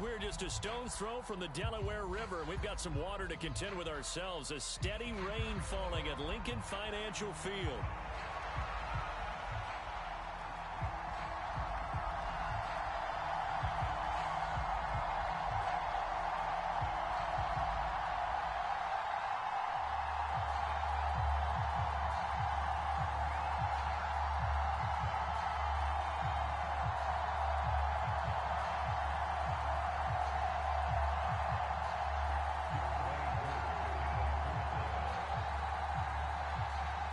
we're just a stone's throw from the Delaware River, and we've got some water to contend with ourselves. A steady rain falling at Lincoln Financial Field.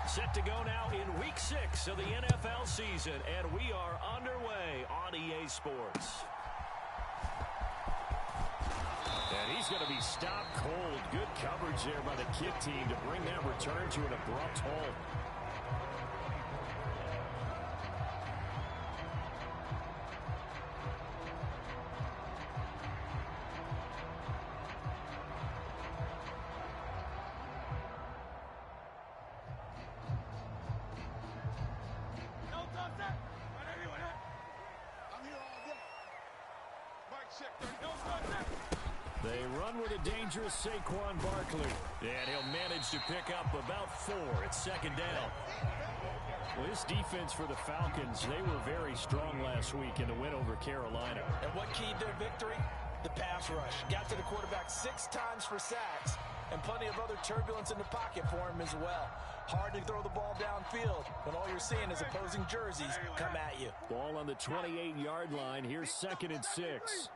Set to go now in Week 6 of the NFL season, and we are underway on EA Sports. And he's going to be stopped cold. Good coverage there by the kick team to bring that return to an abrupt halt. They run with a dangerous Saquon Barkley. And he'll manage to pick up about 4 at second down. Well, this defense for the Falcons, they were very strong last week in the win over Carolina. And what keyed their victory? The pass rush. Got to the quarterback 6 times for sacks. And plenty of other turbulence in the pocket for him as well. Hard to throw the ball downfield when all you're seeing is opposing jerseys come at you. Ball on the 28-yard line. Here's 2nd and 6.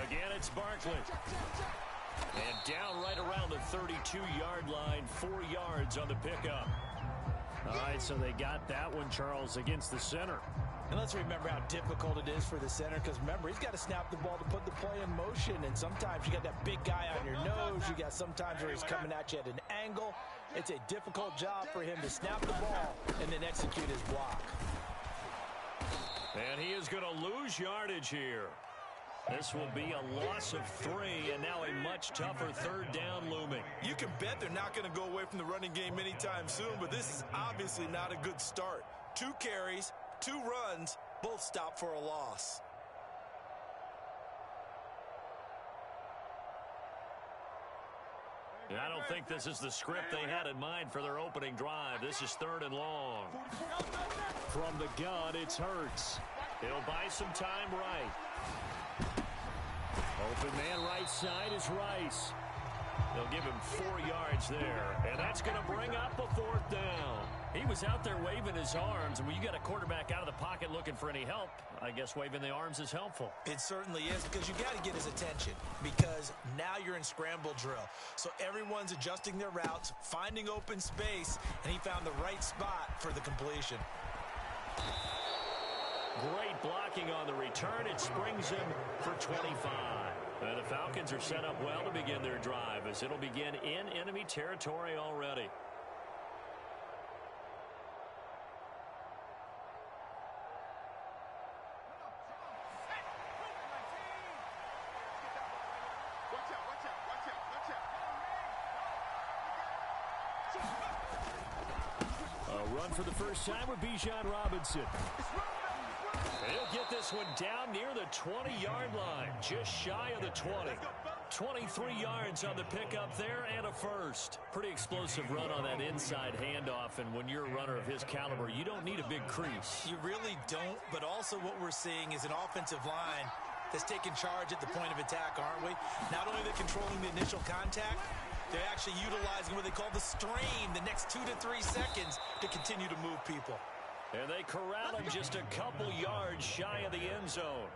Again, it's Barkley. And down right around the 32-yard line, 4 yards on the pickup. All right, so they got that one, Charles, against the center. And let's remember how difficult it is for the center, because remember, he's got to snap the ball to put the play in motion, and sometimes you got that big guy on your nose. You got sometimes where he's coming at you at an angle. It's a difficult job for him to snap the ball and then execute his block. And he is going to lose yardage here. This will be a loss of 3, and now a much tougher 3rd down looming. You can bet they're not going to go away from the running game anytime soon, but this is obviously not a good start. 2 carries, 2 runs, both stopped for a loss. I don't think this is the script they had in mind for their opening drive. This is 3rd and long. From the gun, it's Hurts. He'll buy some time right. Open man right side is Rice. They'll give him 4 yards there, and that's going to bring up a 4th down. He was out there waving his arms, and when you got a quarterback out of the pocket looking for any help, I guess waving the arms is helpful. It certainly is, because you got to get his attention, because now you're in scramble drill. So everyone's adjusting their routes, finding open space, and he found the right spot for the completion. Great blocking on the return. It springs him for 25. The Falcons are set up well to begin their drive, as it'll begin in enemy territory already. A run for the first time with Bijan Robinson. He'll get this one down near the 20-yard line, just shy of the 20. 23 yards on the pickup there and a first. Pretty explosive run on that inside handoff, and when you're a runner of his caliber, you don't need a big crease. You really don't, but also what we're seeing is an offensive line that's taking charge at the point of attack, aren't we? Not only are they controlling the initial contact, they're actually utilizing what they call the strain, the next 2 to 3 seconds, to continue to move people. And they corral him just a couple yards shy of the end zone.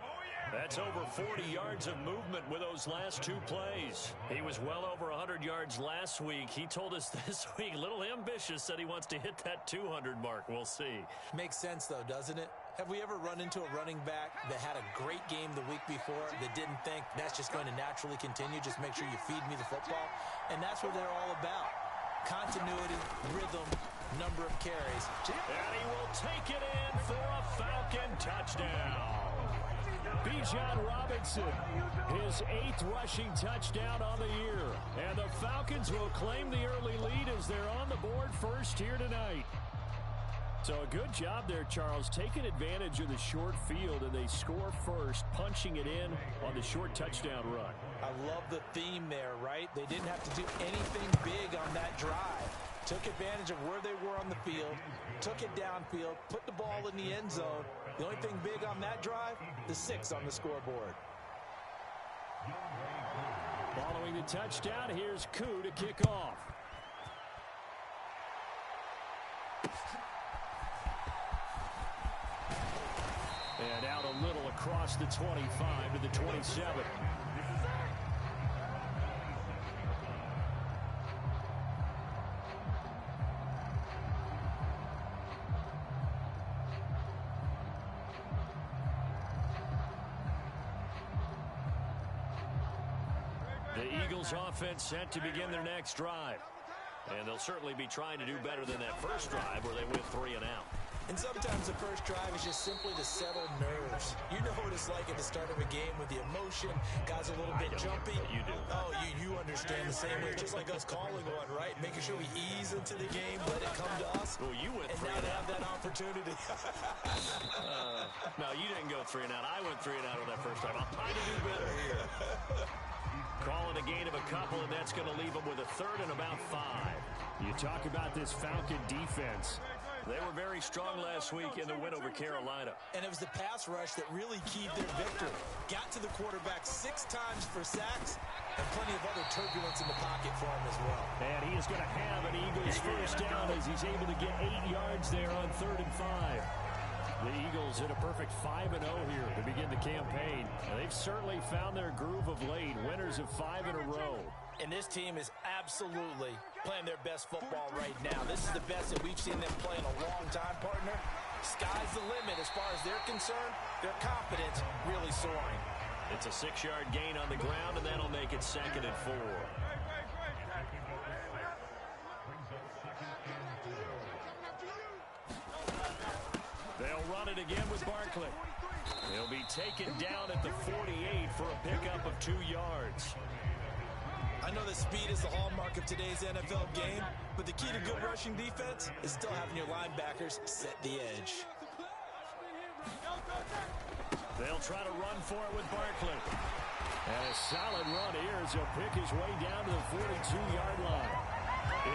That's over 40 yards of movement with those last 2 plays. He was well over 100 yards last week. He told us this week, a little ambitious, said he wants to hit that 200 mark. We'll see. Makes sense, though, doesn't it? Have we ever run into a running back that had a great game the week before that didn't think that's just going to naturally continue? Just make sure you feed me the football. And that's what they're all about. Continuity, rhythm, number of carries. And he will take it in for a Falcon touchdown. Bijan Robinson, his 8th rushing touchdown on the year. And the Falcons will claim the early lead as they're on the board first here tonight. So a good job there, Charles, taking advantage of the short field, and they score first, punching it in on the short touchdown run. I love the theme there, right? They didn't have to do anything big on that drive. Took advantage of where they were on the field, took it downfield, put the ball in the end zone. The only thing big on that drive, the 6 on the scoreboard. Following the touchdown, here's Koo to kick off. And out a little across the 25 to the 27. The Eagles offense set to begin their next drive. And they'll certainly be trying to do better than that first drive where they went 3 and out. And sometimes the first drive is just simply to settle nerves. You know what it's like at the start of a game with the emotion. Guys a little bit jumpy. You do. Oh, you understand the same way. Just like us calling one, right? Making sure we ease into the game, let it come to us. Well, you went 3 and and now out. Have that opportunity. No, you didn't go 3 and out. I went 3 and out on that first drive. I'll try to do better here. Call it a gain of a couple, and that's going to leave them with a 3rd and about 5. You talk about this Falcon defense. They were very strong last week in the win over Carolina. And it was the pass rush that really keyed their victory. Got to the quarterback 6 times for sacks and plenty of other turbulence in the pocket for him as well. And he is going to have an Eagles first down as he's able to get 8 yards there on 3rd and 5. The Eagles hit a perfect 5-0 here to begin the campaign. They've certainly found their groove of late, winners of 5 in a row. And this team is absolutely playing their best football right now. This is the best that we've seen them play in a long time, partner. Sky's the limit as far as they're concerned. Their confidence really soaring. It's a 6-yard gain on the ground, and that'll make it 2nd and 4. They'll run it again with Barkley. He'll be taken down at the 48 for a pickup of 2 yards. I know that speed is the hallmark of today's NFL game, but the key to good rushing defense is still having your linebackers set the edge. They'll try to run for it with Barkley. And a solid run here as he'll pick his way down to the 42-yard line.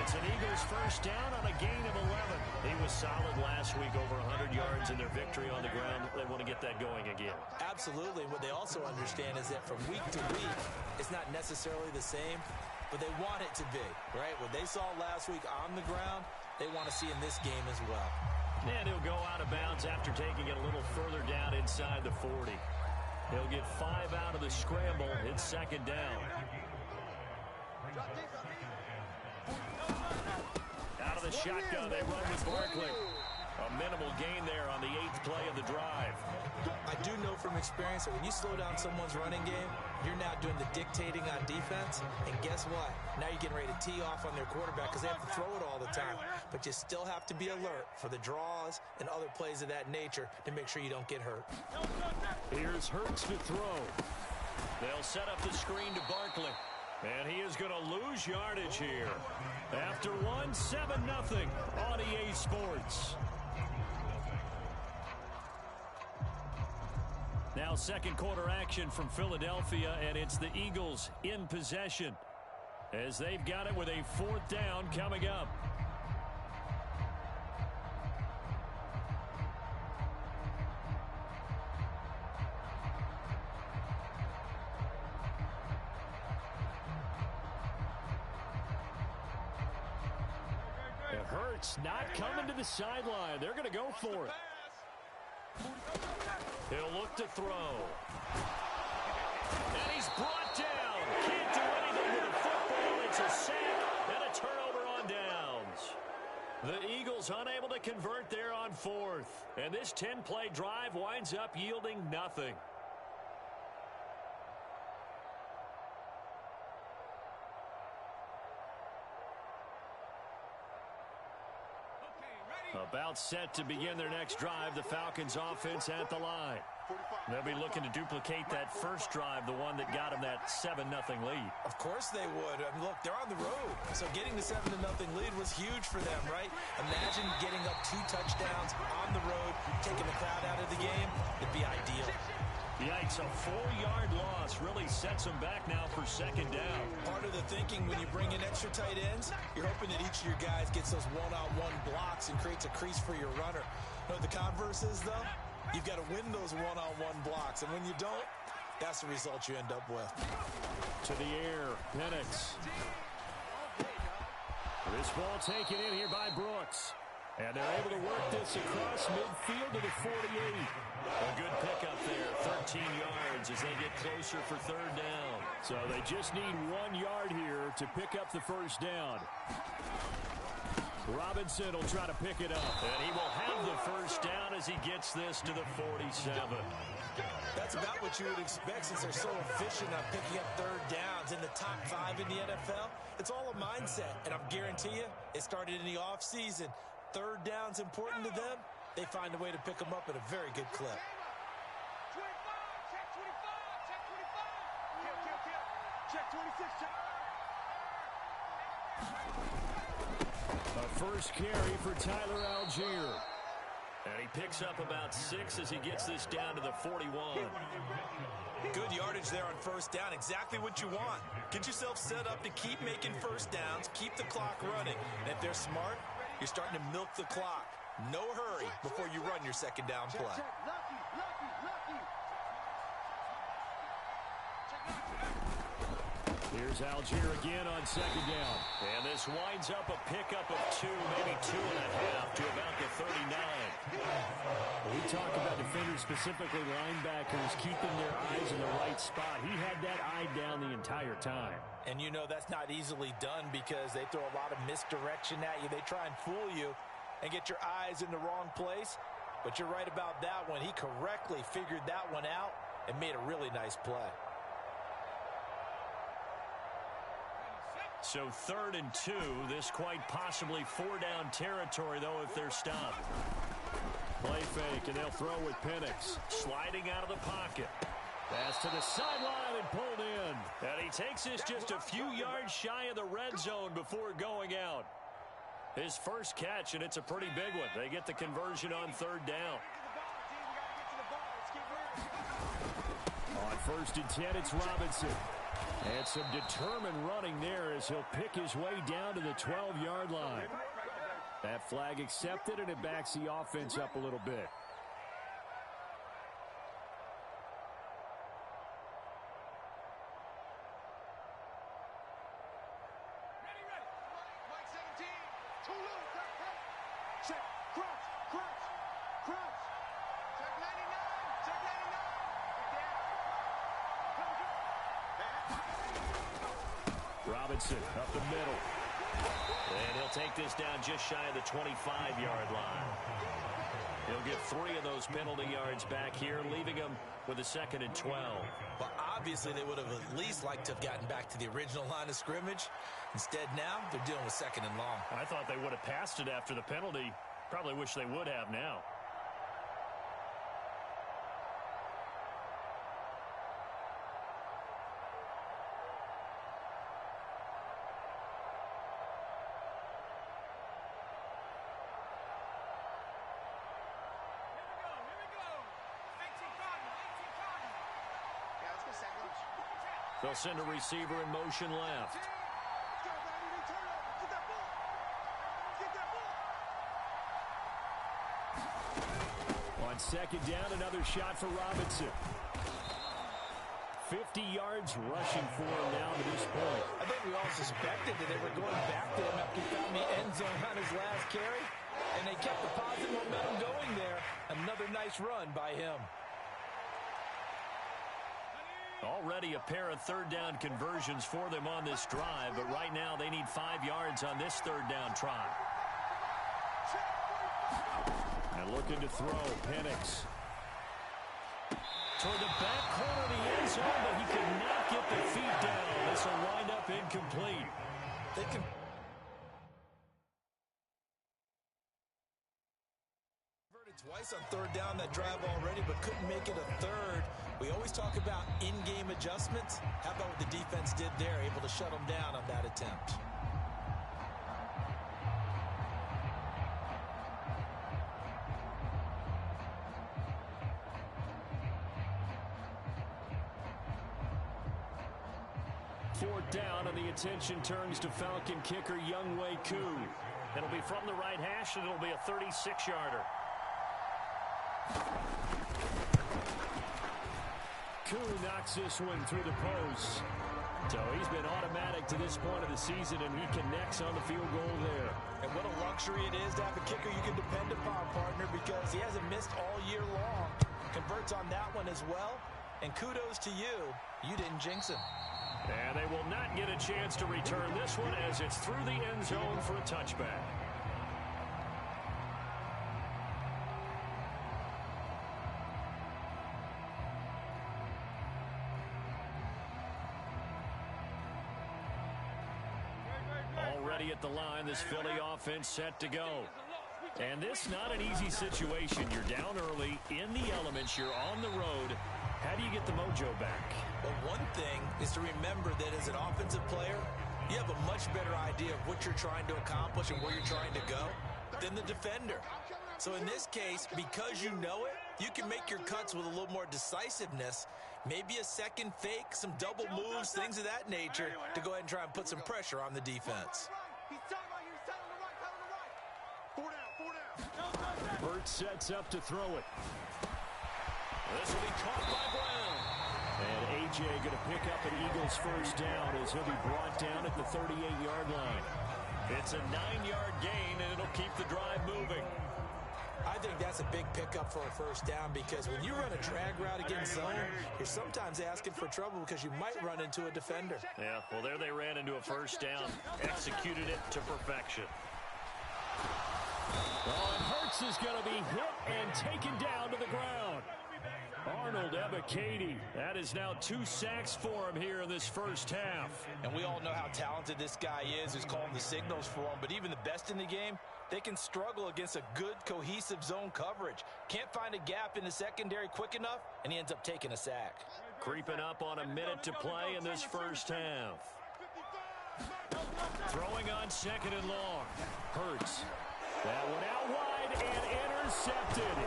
It's an Eagles first down on a gain of 11. He was solid last week, over 100 yards in their victory on the ground. They want to get that going again. Absolutely. What they also understand is that from week to week, it's not necessarily the same, but they want it to be, right? What they saw last week on the ground, they want to see in this game as well. And he'll go out of bounds after taking it a little further down inside the 40. He'll get 5 out of the scramble. It's 2nd down. Out of the shotgun, they run with Barkley. A minimal gain there on the 8th play of the drive. I do know from experience that when you slow down someone's running game, you're now doing the dictating on defense. And guess what? Now you're getting ready to tee off on their quarterback because they have to throw it all the time. But you still have to be alert for the draws and other plays of that nature to make sure you don't get hurt. Here's Hurts to throw. They'll set up the screen to Barkley. And he is going to lose yardage here. After 7-0 on EA Sports. Now 2nd quarter action from Philadelphia, and it's the Eagles in possession as they've got it with a 4th down coming up. Hurts not coming to the sideline. They're going to go for it. He'll look to throw. And he's brought down. Can't do anything with the football. It's a sack and a turnover on downs. The Eagles unable to convert there on 4th. And this 10-play drive winds up yielding nothing. About set to begin their next drive, the Falcons offense at the line. They'll be looking to duplicate that first drive, the one that got them that 7-0 lead. Of course they would. I mean, look, they're on the road. So getting the 7-0 lead was huge for them, right? Imagine getting up 2 touchdowns on the road, taking the crowd out of the game. It'd be ideal. Yikes, a 4-yard loss really sets them back now for second down. Part of the thinking when you bring in extra tight ends, you're hoping that each of your guys gets those one-on-one blocks and creates a crease for your runner. You know what the converse is, though? You've got to win those one-on-one blocks, and when you don't, that's the result you end up with. To the air, Penix. This ball taken in here by Brooks. And they're able to work this across midfield to the 48. A good pickup there, 13 yards as they get closer for third down. So they just need 1 yard here to pick up the first down. Robinson will try to pick it up, and he will have the first down as he gets this to the 47. That's about what you would expect since they're so efficient on picking up third downs in the top 5 in the NFL. It's all a mindset, and I guarantee you it started in the offseason. Third down's important to them. They find a way to pick them up at a very good clip. Check 26. A first carry for Tyler Algier. And he picks up about 6 as he gets this down to the 41. Good yardage there on first down. Exactly what you want. Get yourself set up to keep making first downs, keep the clock running. And if they're smart, you're starting to milk the clock. No hurry before you run your second down play. Here's Algier again on second down. And this winds up a pickup of 2, maybe 2.5 to about the 39. We talk about defenders, specifically linebackers, keeping their eyes in the right spot. He had that eye down the entire time. And you know that's not easily done because they throw a lot of misdirection at you. They try and fool you and get your eyes in the wrong place. But you're right about that one. He correctly figured that one out and made a really nice play. So 3rd and 2, this quite possibly 4-down territory, though, if they're stopped. Play fake, and they'll throw with Penix. Sliding out of the pocket. Pass to the sideline and pulled in. And he takes this just a few yards shy of the red zone before going out. His first catch, and it's a pretty big one. They get the conversion on 3rd down. On 1st and 10, it's Robinson. And some determined running there as he'll pick his way down to the 12-yard line. That flag accepted, and it backs the offense up a little bit. Robinson up the middle. And he'll take this down just shy of the 25-yard line. He'll get 3 of those penalty yards back here, leaving him with a 2nd and 12. Well, obviously they would have at least liked to have gotten back to the original line of scrimmage. Instead now, they're dealing with 2nd and long. I thought they would have passed it after the penalty. Probably wish they would have now. They'll send a receiver in motion left. On 2nd down, another shot for Robinson. 50 yards rushing for him now to this point. I think we all suspected that they were going back to him after he found the end zone on his last carry. And they kept the positive momentum going there. Another nice run by him. Already a pair of 3rd down conversions for them on this drive, but right now they need 5 yards on this 3rd down try. And looking to throw, Penix. Toward the back corner of the end zone, but he could not get the feet down. This will wind up incomplete. They can... Twice on third down that drive already, but couldn't make it a third. We always talk about in-game adjustments. How about what the defense did there, able to shut them down on that attempt? Fourth down, and the attention turns to Falcon kicker Younghoe Koo. It'll be from the right hash, and it'll be a 36-yarder. Koo knocks this one through the post. So he's been automatic to this point of the season, and he connects on the field goal there. And what a luxury it is to have a kicker you can depend upon, partner, because he hasn't missed all year long. Converts on that one as well. And kudos to you. You didn't jinx him. And they will not get a chance to return this one as it's through the end zone for a touchback. Already at the line, this Philly offense set to go. And this not an easy situation. You're down early, in the elements, you're on the road. How do you get the mojo back? Well, one thing is to remember that as an offensive player, you have a much better idea of what you're trying to accomplish and where you're trying to go than the defender. So in this case, because you know it, you can make your cuts with a little more decisiveness, maybe a second fake, some double moves, things of that nature, to go ahead and try and put some pressure on the defense. Burt sets up to throw it. This will be caught by Brown. And A.J. going to pick up an Eagles first down as he'll be brought down at the 38-yard line. It's a 9-yard gain, and it'll keep the drive moving. I think that's a big pickup for a first down because when you run a drag route against zone, you're sometimes asking for trouble because you might run into a defender. Yeah, well, there they ran into a first down, executed it to perfection. Oh, and Hurts is going to be hit and taken down to the ground. Arnold Ebiketie, that is now 2 sacks for him here in this first half. And we all know how talented this guy is who's calling the signals for him, but even the best in the game, they can struggle against a good, cohesive zone coverage. Can't find a gap in the secondary quick enough, and he ends up taking a sack. Creeping up on a minute to play in this first half. Throwing on second and long. Hurts. That one out wide and intercepted.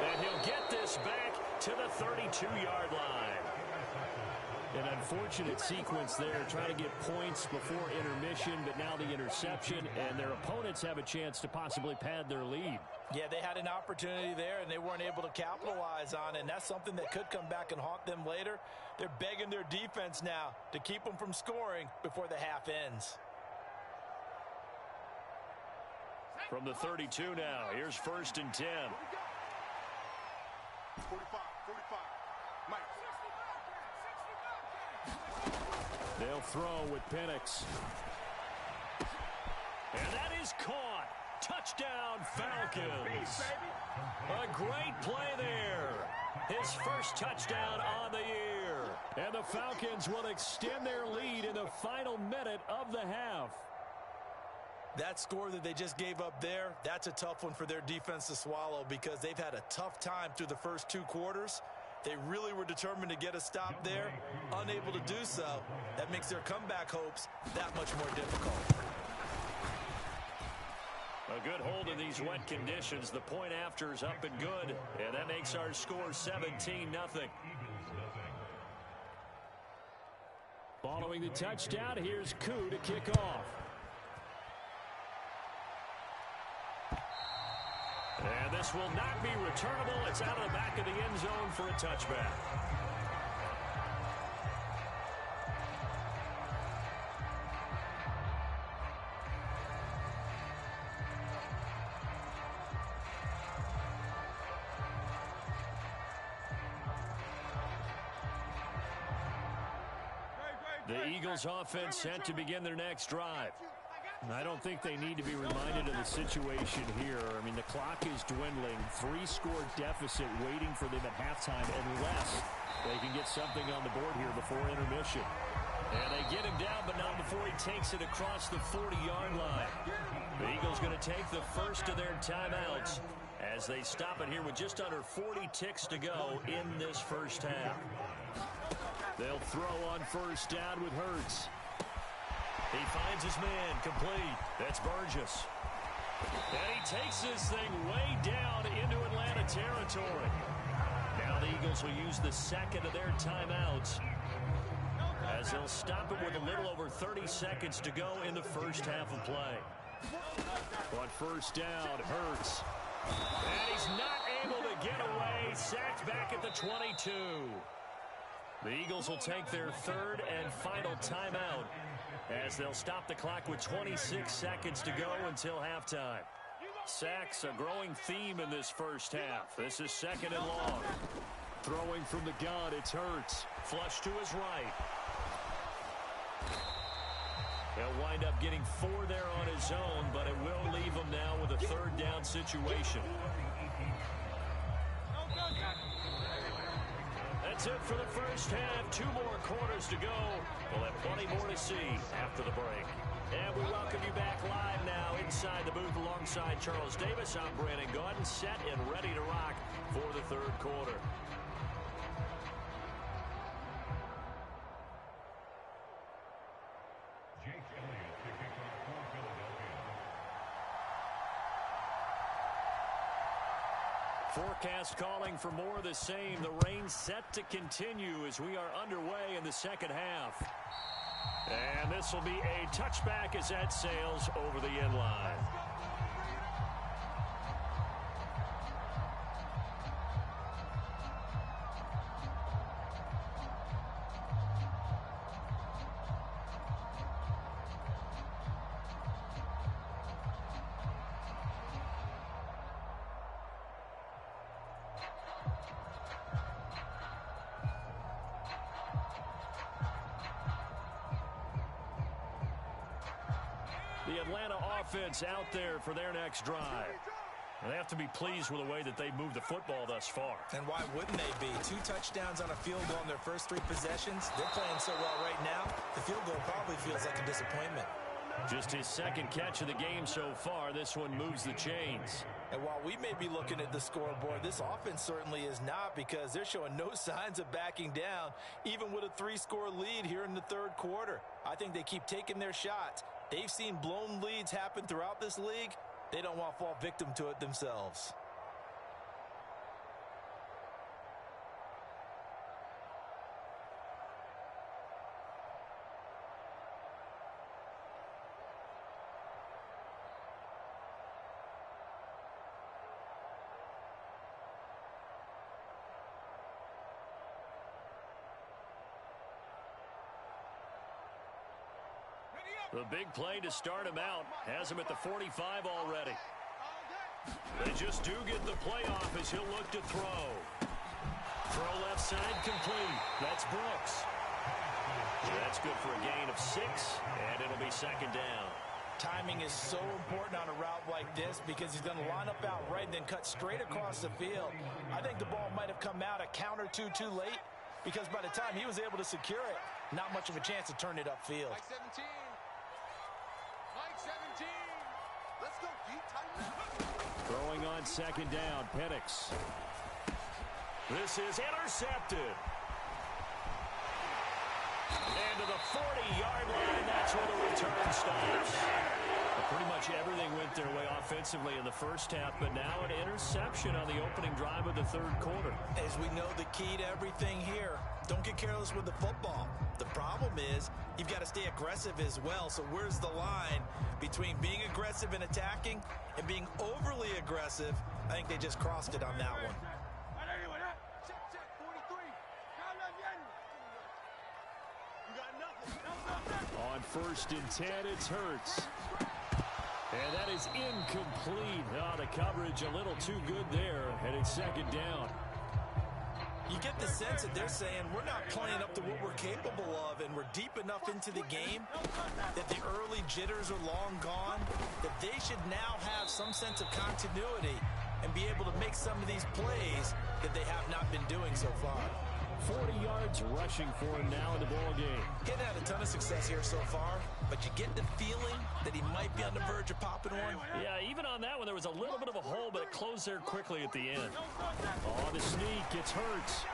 And he'll get this back to the 32-yard line. An unfortunate sequence there, trying to get points before intermission, but now the interception, and their opponents have a chance to possibly pad their lead. Yeah, they had an opportunity there, and they weren't able to capitalize on it, and that's something that could come back and haunt them later. They're begging their defense now to keep them from scoring before the half ends. From the 32 now, here's 1st and 10. 45. Mike. They'll throw with Penix. And that is caught. Touchdown, Falcons. A great play there. His first touchdown on the year. And the Falcons will extend their lead in the final minute of the half. That score that they just gave up there, that's a tough one for their defense to swallow because they've had a tough time through the first 2 quarters. They really were determined to get a stop there, unable to do so. That makes their comeback hopes that much more difficult. A good hold in these wet conditions. The point after is up and good, and that makes our score 17-0. Following the touchdown, here's Koo to kick off. And this will not be returnable. It's out of the back of the end zone for a touchback. The Eagles offense set to begin their next drive. I don't think they need to be reminded of the situation here. I mean, the clock is dwindling. 3-score deficit waiting for them at halftime unless they can get something on the board here before intermission. And they get him down, but not before he takes it across the 40-yard line. The Eagles going to take the first of their timeouts as they stop it here with just under 40 ticks to go in this first half. They'll throw on first down with Hurts. He finds his man, complete. That's Burgess. And he takes this thing way down into Atlanta territory. Now the Eagles will use the second of their timeouts as they'll stop it with a little over 30 seconds to go in the first half of play. On first down, Hurts. And he's not able to get away. Sacked back at the 22. The Eagles will take their third and final timeout as they'll stop the clock with 26 seconds to go until halftime. Sacks, a growing theme in this first half. This is second and long. Throwing from the gun, it's Hurts. Flush to his right. He'll wind up getting 4 there on his own, but it will leave him now with a third down situation. That's it for the first half. 2 more quarters to go. We'll have plenty more to see after the break. And we welcome you back live now inside the booth alongside Charles Davis. I'm Brandon Gaudin, set and ready to rock for the third quarter. Forecast calling for more of the same. The rain set to continue as we are underway in the second half. And this will be a touchback as that sails over the end line. The Atlanta offense out there for their next drive. They have to be pleased with the way that they moved the football thus far. And why wouldn't they be? 2 touchdowns on a field goal in their first 3 possessions. They're playing so well right now, the field goal probably feels like a disappointment. Just his second catch of the game so far. This one moves the chains. And while we may be looking at the scoreboard, this offense certainly is not, because they're showing no signs of backing down, even with a 3-score lead here in the third quarter. I think they keep taking their shots. They've seen blown leads happen throughout this league. They don't want to fall victim to it themselves. The big play to start him out has him at the 45 already. They just do get the play off as he'll look to throw. Throw left side complete. That's Brooks. That's good for a gain of 6, and it'll be second down. Timing is so important on a route like this, because he's going to line up out right and then cut straight across the field. I think the ball might have come out a count or two too late, because by the time he was able to secure it, not much of a chance to turn it upfield. Mike 17. Mike 17. Let's go, deep, tight. Throwing on second down, Penix. This is intercepted. And to the 40-yard line, that's where the return stops. Pretty much everything went their way offensively in the first half, but now an interception on the opening drive of the third quarter. As we know, the key to everything here, don't get careless with the football. The problem is you've got to stay aggressive as well. So where's the line between being aggressive and attacking and being overly aggressive? I think they just crossed it on that one. On first and 10, it's Hurts. And that is incomplete. Oh, the coverage a little too good there, and it's second down. You get the sense that they're saying we're not playing up to what we're capable of, and we're deep enough into the game that the early jitters are long gone, that they should now have some sense of continuity and be able to make some of these plays that they have not been doing so far. 40 yards rushing for him now in the ball game. He hasn't had a ton of success here so far, but you get the feeling that he might be on the verge of popping one. Yeah, even on that one, there was a little bit of a hole, but it closed there quickly at the end. Oh, the sneak gets Hurts.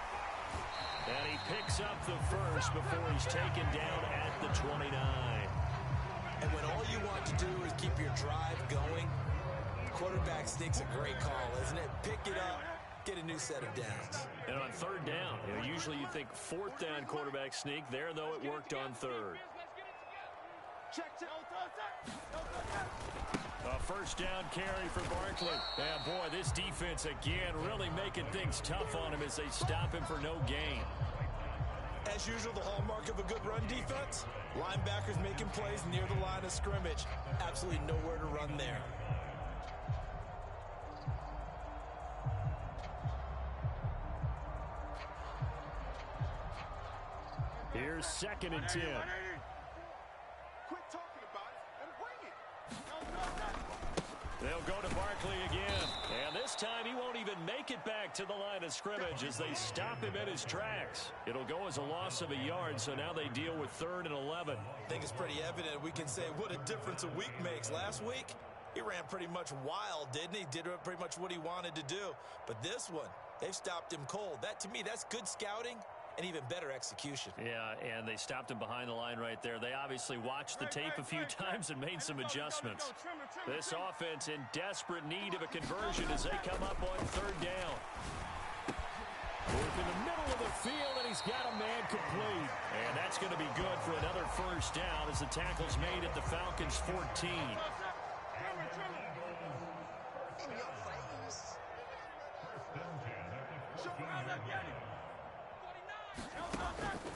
And he picks up the first before he's taken down at the 29. And when all you want to do is keep your drive going, quarterback sneak's a great call, isn't it? Pick it up, get a new set of downs. And on third down, usually you think fourth down quarterback sneak. There, though, it worked on third. A first down carry for Barkley. And, boy, this defense, again, really making things tough on him as they stop him for no gain. As usual, the hallmark of a good run defense, linebackers making plays near the line of scrimmage. Absolutely nowhere to run there. Here's 2nd and 10. Quit talking about it and bring it. They'll go to Barkley again. And this time he won't even make it back to the line of scrimmage as they stop him in his tracks. It'll go as a loss of a yard, so now they deal with 3rd and 11. I think it's pretty evident we can say what a difference a week makes. Last week, he ran pretty much wild, didn't he? Did pretty much what he wanted to do. But this one, they've stopped him cold. That, to me, that's good scouting and even better execution. Yeah, and they stopped him behind the line right there. They obviously watched the tape a few times and made some adjustments. This offense in desperate need of a conversion as they come up on 3rd down. Work in the middle of the field, and he's got a man complete. And that's going to be good for another first down as the tackle's made at the Falcons' 14.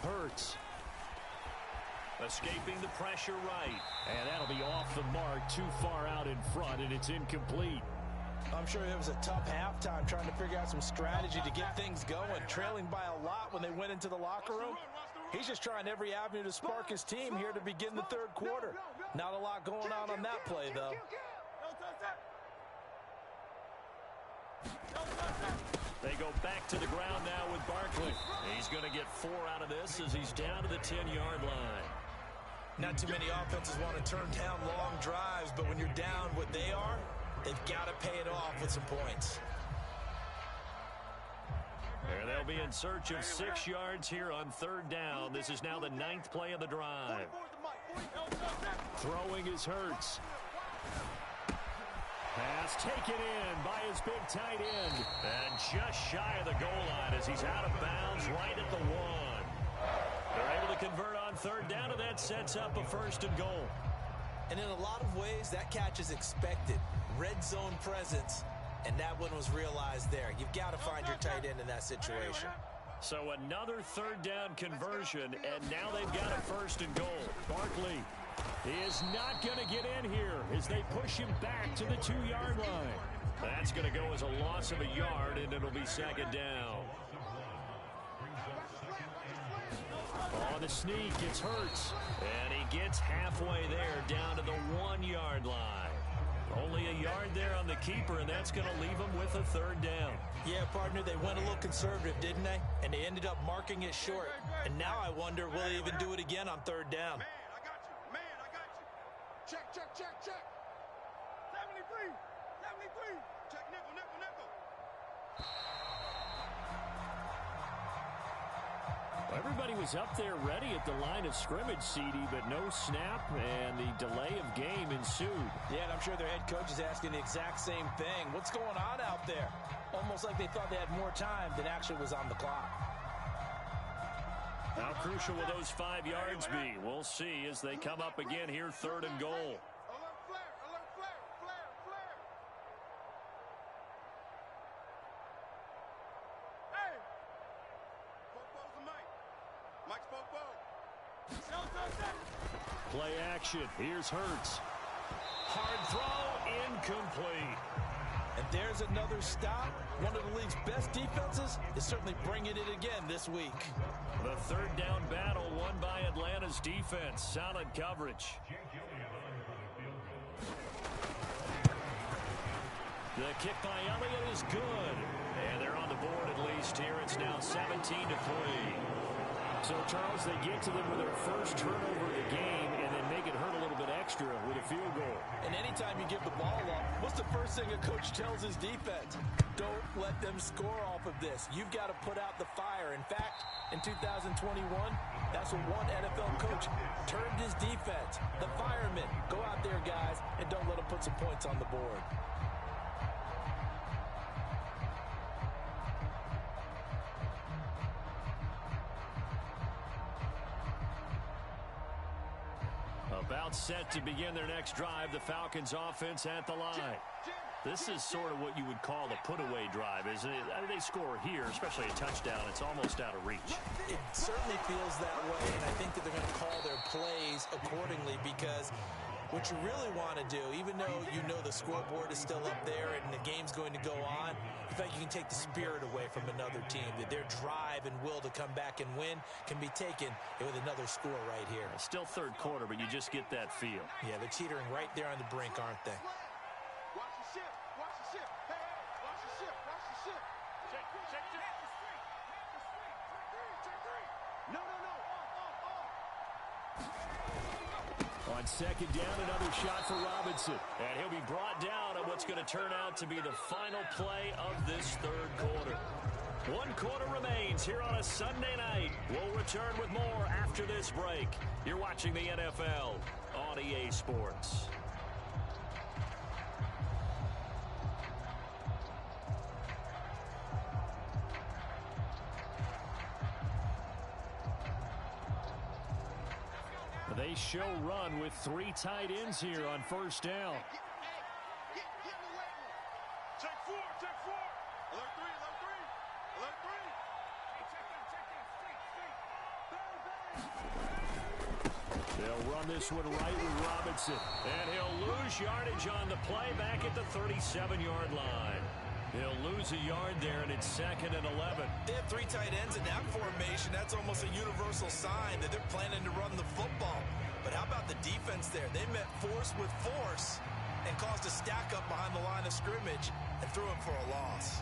Hurts. Escaping the pressure right. And that'll be off the mark, too far out in front, and it's incomplete. I'm sure it was a tough halftime trying to figure out some strategy to get things going. Trailing by a lot when they went into the locker room. He's just trying every avenue to spark his team here to begin the 3rd quarter. Not a lot going on that play, though. They go back to the ground now with Barkley. He's going to get 4 out of this as he's down to the 10-yard line. Not too many offenses want to turn down long drives, but when you're down what they are, they've got to pay it off with some points. There they'll be in search of 6 yards here on 3rd down. This is now the 9th play of the drive. Throwing is Hurts. Pass taken in by his big tight end. And just shy of the goal line as he's out of bounds right at the 1. They're able to convert on 3rd down, and that sets up a 1st and goal. And in a lot of ways, that catch is expected. Red zone presence, and that one was realized there. You've got to find your tight end in that situation. So another 3rd down conversion, and now they've got a 1st and goal. Barkley is not going to get in here as they push him back to the 2-yard line. That's going to go as a loss of a yard, and it'll be 2nd down. On the sneak, it's Hurts, and he gets halfway there down to the 1-yard line. Only a yard there on the keeper, and that's going to leave him with a 3rd down. Yeah, partner, they went a little conservative, didn't they? And they ended up marking it short. And now I wonder, will they even do it again on 3rd down? Man, I got you. Man, I got you. Check, check, check, check. 73. 73. Check nickel, nickel, nickel. Everybody was up there ready at the line of scrimmage, CD, but no snap, and the delay of game ensued. Yeah, and I'm sure their head coach is asking the exact same thing. What's going on out there? Almost like they thought they had more time than actually was on the clock. How crucial will those 5 yards be? We'll see as they come up again here, 3rd and goal. Alert flare, alert flare, flare, flare. Hey! Popo's the mic. Mike's Popo. Play action. Here's Hurts. Hard throw, incomplete. And there's another stop. One of the league's best defenses is certainly bringing it again this week. The 3rd down battle won by Atlanta's defense. Solid coverage. The kick by Elliott is good. And they're on the board at least here. It's now 17-3. So, Charles, they get to them with their first turnover of the game and then make it hurt a little bit extra with a field goal. And anytime you give the ball up, what's the first thing a coach tells his defense? Don't let them score off of this. You've got to put out the fire. In fact, in 2021, that's what one NFL coach termed his defense. The firemen. Go out there, guys, and don't let them put some points on the board. About set to begin their next drive, the Falcons offense at the line. This is sort of what you would call a put-away drive, isn't it? They score here, especially a touchdown. It's almost out of reach. It certainly feels that way, and I think that they're going to call their plays accordingly because what you really want to do, even though you know the scoreboard is still up there and the game's going to go on, in fact, you can take the spirit away from another team. That their drive and will to come back and win can be taken with another score right here. Still third quarter, but you just get that feel. Yeah, they're teetering right there on the brink, aren't they? Watch the ship. Watch the ship. Hey, watch the ship. Watch the ship. Check. Check three. No. Off. On second down, another shot for Robinson. And he'll be brought down on what's going to turn out to be the final play of this third quarter. 1 quarter remains here on a Sunday night. We'll return with more after this break. You're watching the NFL on EA Sports. They show run with 3 tight ends here on first down. Get in the weight room. Check 4. Alert 3. They'll run this one right with Robinson. And he'll lose yardage on the play back at the 37-yard line. He'll lose a yard there, and it's 2nd and 11. They have 3 tight ends in that formation. That's almost a universal sign that they're planning to run the football. But how about the defense there? They met force with force and caused a stack up behind the line of scrimmage and threw him for a loss.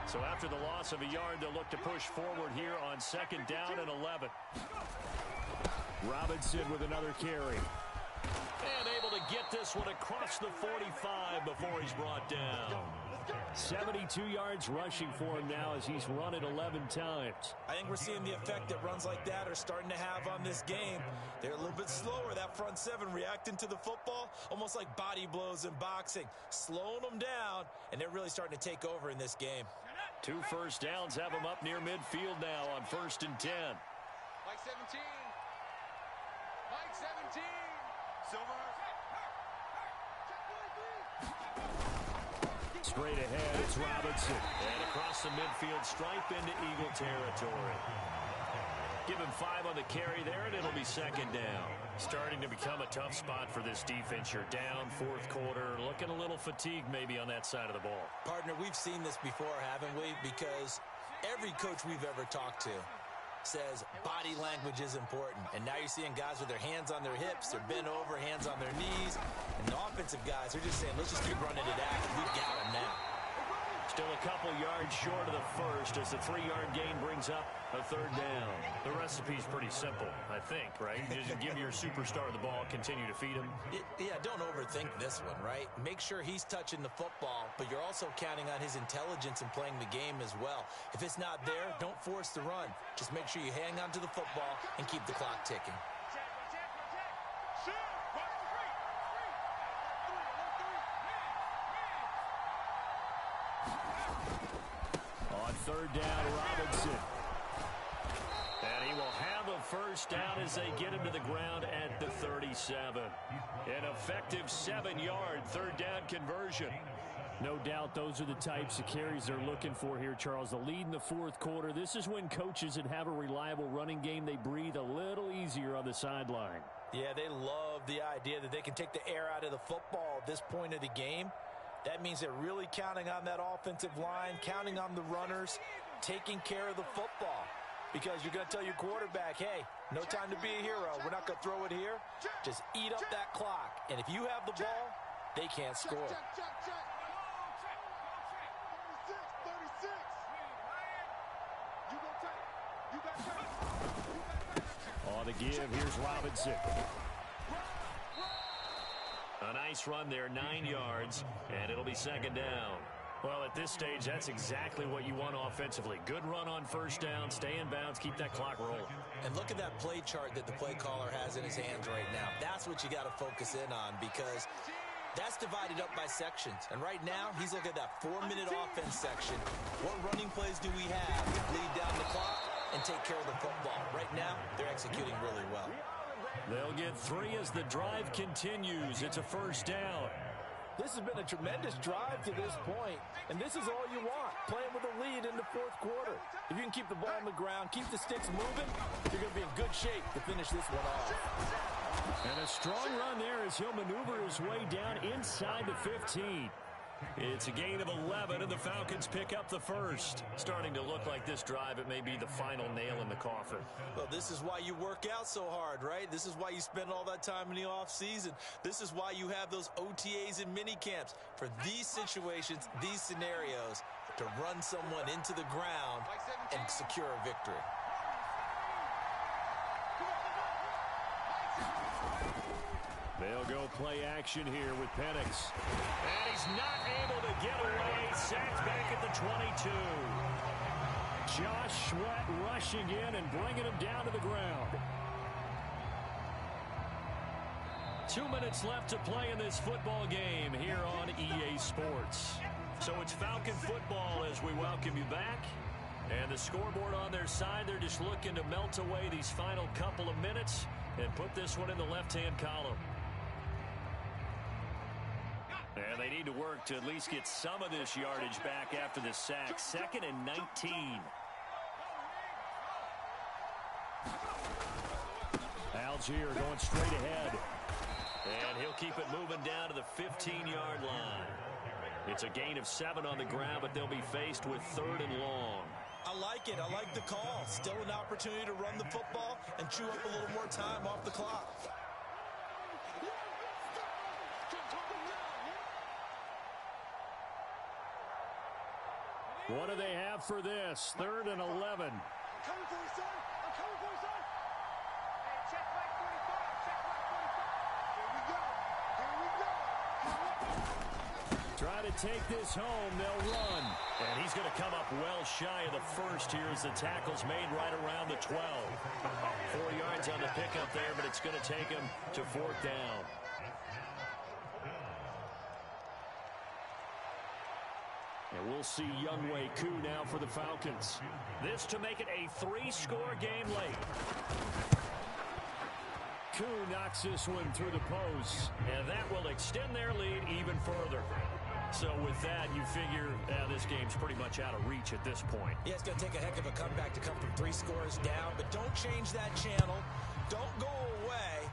So after the loss of a yard, they'll look to push forward here on 2nd down and 11. Robinson with another carry. And able to get this one across the 45 before he's brought down. 72 yards rushing for him now as he's run it 11 times. I think we're seeing the effect that runs like that are starting to have on this game. They're a little bit slower, that front 7 reacting to the football, almost like body blows in boxing, slowing them down, and they're really starting to take over in this game. 2 first downs have them up near midfield now on 1st and 10. Mike 17. Silver. Straight ahead, it's Robinson. And across the midfield stripe into Eagle territory. Give him 5 on the carry there, and it'll be 2nd down. Starting to become a tough spot for this defense. You're down 4th quarter, looking a little fatigued maybe on that side of the ball. Partner, we've seen this before, haven't we? Because every coach we've ever talked to says body language is important. And now you're seeing guys with their hands on their hips, they're bent over, hands on their knees. And the offensive guys are just saying, let's just keep running it out. We've got them now. Still a couple yards short of the first as the 3-yard gain brings up a 3rd down. The recipe's pretty simple, I think, right? Just give your superstar the ball, continue to feed him. Yeah, don't overthink this one, right? Make sure he's touching the football, but you're also counting on his intelligence in playing the game as well. If it's not there, don't force the run. Just make sure you hang on to the football and keep the clock ticking. On 3rd down, Robinson. And he will have a first down as they get him to the ground at the 37. An effective 7-yard 3rd down conversion. No doubt those are the types of carries they're looking for here, Charles. The lead in the 4th quarter. This is when coaches that have a reliable running game, they breathe a little easier on the sideline. Yeah, they love the idea that they can take the air out of the football at this point of the game. That means they're really counting on that offensive line, counting on the runners, taking care of the football. Because you're going to tell your quarterback, hey, no time to be a hero. We're not going to throw it here. Just eat up that clock. And if you have the ball, they can't score. On the give, here's Robinson. A nice run there, 9 yards, and it'll be second down. Well, at this stage, that's exactly what you want offensively. Good run on first down, stay in bounds, keep that clock rolling. And look at that play chart that the play caller has in his hands right now. That's what you got to focus in on, because that's divided up by sections. And right now, he's looking at that 4-minute offense section. What running plays do we have to bleed down the clock and take care of the football? Right now, they're executing really well. They'll get 3 as the drive continues. It's a first down. This has been a tremendous drive to this point, and this is all you want, playing with a lead in the fourth quarter. If you can keep the ball on the ground, keep the sticks moving, you're going to be in good shape to finish this one off. And a strong run there as he'll maneuver his way down inside the 15. It's a gain of 11, and the Falcons pick up the first. Starting to look like this drive, it may be the final nail in the coffin. Well, this is why you work out so hard, right? This is why you spend all that time in the offseason. This is why you have those OTAs and mini camps. For these situations, these scenarios, to run someone into the ground and secure a victory. They'll go play action here with Penix. And he's not able to get away. Sacked back at the 22. Josh Sweat rushing in and bringing him down to the ground. 2 minutes left to play in this football game here on EA Sports. So it's Falcon football as we welcome you back. And the scoreboard on their side, they're just looking to melt away these final couple of minutes and put this one in the left-hand column. And they need to work to at least get some of this yardage back after the sack. 2nd and 19. Algier going straight ahead. And he'll keep it moving down to the 15-yard line. It's a gain of 7 on the ground, but they'll be faced with 3rd and long. I like it. I like the call. Still an opportunity to run the football and chew up a little more time off the clock. What do they have for this? 3rd and 11. I'm coming for you, son. I'm coming for you, son. Hey, check right 45. Check right 45. Here we go. Here we go. Try to take this home. They'll run. And he's going to come up well shy of the first here as the tackle's made right around the 12. 4 yards on the pickup there, but it's going to take him to 4th down. And we'll see Younghoe Koo now for the Falcons. This to make it a 3-score game late. Koo knocks this one through the post, and that will extend their lead even further. So with that, you figure this game's pretty much out of reach at this point. Yeah, it's going to take a heck of a comeback to come from 3 scores down, but don't change that channel. Don't go away.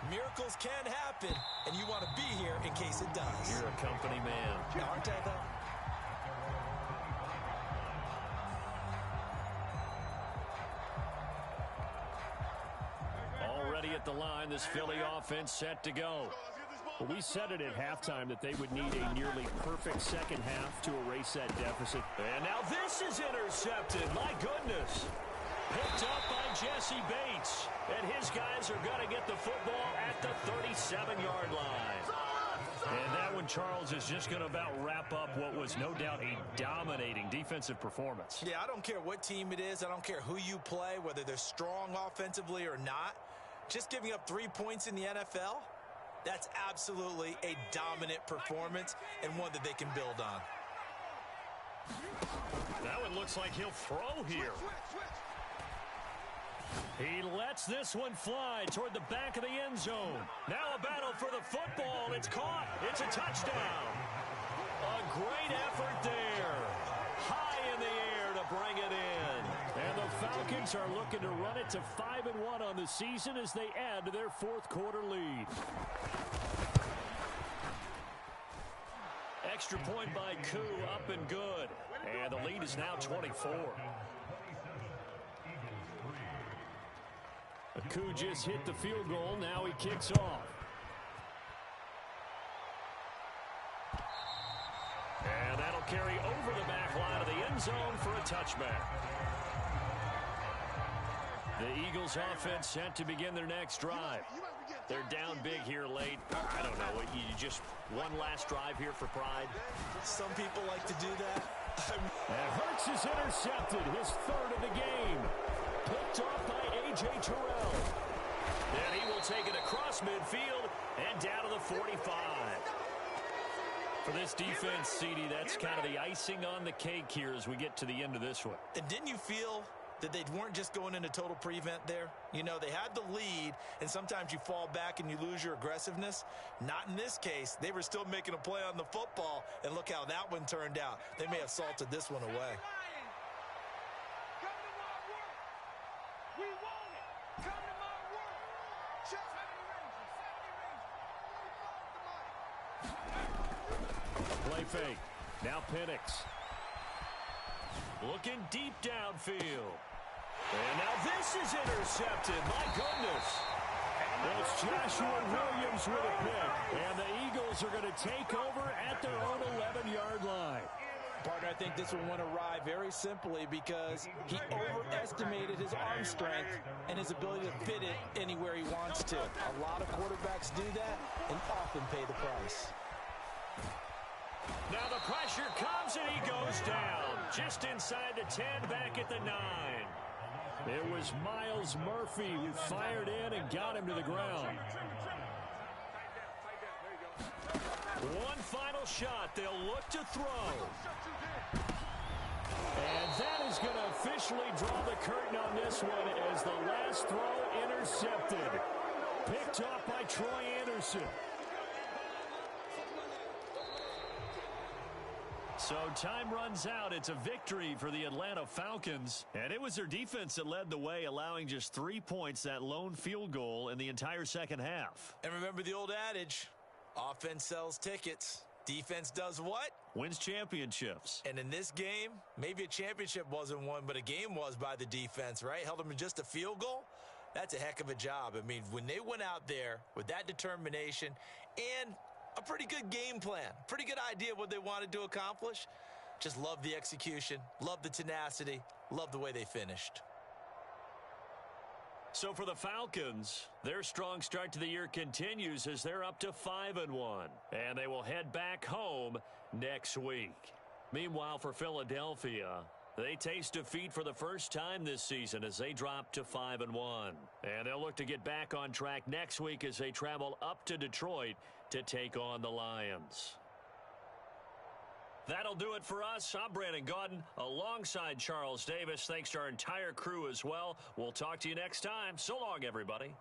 Miracles can happen, and you want to be here in case it does. You're a company man. Aren't I, though? At the line, this Philly offense set to go. Well, we said it at halftime that they would need a nearly perfect second half to erase that deficit. And now this is intercepted. My goodness. Picked up by Jesse Bates. And his guys are going to get the football at the 37-yard line. And that one, Charles, is just going to about wrap up what was no doubt a dominating defensive performance. Yeah, I don't care what team it is. I don't care who you play, whether they're strong offensively or not. Just giving up 3 points in the NFL, that's absolutely a dominant performance and one that they can build on. That one looks like he'll throw here. He lets this one fly toward the back of the end zone. Now a battle for the football. It's caught. It's a touchdown. A great effort there. High in the air to bring it in. And the Falcons Falcons are looking to run it to 5-1 on the season as they add to their fourth quarter lead. Extra point by Koo, up and good. And the lead is now 24. Koo just hit the field goal. Now he kicks off. And that'll carry over the back line of the end zone for a touchback. The Eagles offense set to begin their next drive. They're down big here late. I don't know. You just one last drive here for pride. Some people like to do that. And Hurts is intercepted, his third of the game. Picked off by A.J. Terrell. And he will take it across midfield and down to the 45. For this defense, CD, that's kind of the icing on the cake here as we get to the end of this one. And didn't you feel that they weren't just going into total prevent there? You know, they had the lead, and sometimes you fall back and you lose your aggressiveness. Not in this case. They were still making a play on the football, and look how that one turned out. They may have salted this one away. Play fake. Now Penix. Looking deep downfield. And now this is intercepted. My goodness. It's Joshua Williams with a pick. And the Eagles are going to take over at their own 11-yard line. Partner, I think this one went awry very simply because he overestimated his arm strength and his ability to fit it anywhere he wants to. A lot of quarterbacks do that and often pay the price. Now the pressure comes and he goes down. Just inside the 10, back at the 9. It was Miles Murphy who fired in and got him to the ground. One final shot. They'll look to throw. And that is going to officially draw the curtain on this one as the last throw intercepted. Picked off by Troy Anderson. So time runs out. It's a victory for the Atlanta Falcons. And it was their defense that led the way, allowing just 3 points, that lone field goal in the entire second half. And remember the old adage, offense sells tickets. Defense does what? Wins championships. And in this game, maybe a championship wasn't won, but a game was by the defense, right? Held them to just a field goal. That's a heck of a job. I mean, when they went out there with that determination and a pretty good game plan, pretty good idea of what they wanted to accomplish. Just love the execution, love the tenacity, love the way they finished. So for the Falcons, their strong start to the year continues as they're up to 5-1. And they will head back home next week. Meanwhile, for Philadelphia, they taste defeat for the first time this season as they drop to 5-1. And they'll look to get back on track next week as they travel up to Detroit to take on the Lions. That'll do it for us. I'm Brandon Gaudin alongside Charles Davis. Thanks to our entire crew as well. We'll talk to you next time. So long, everybody.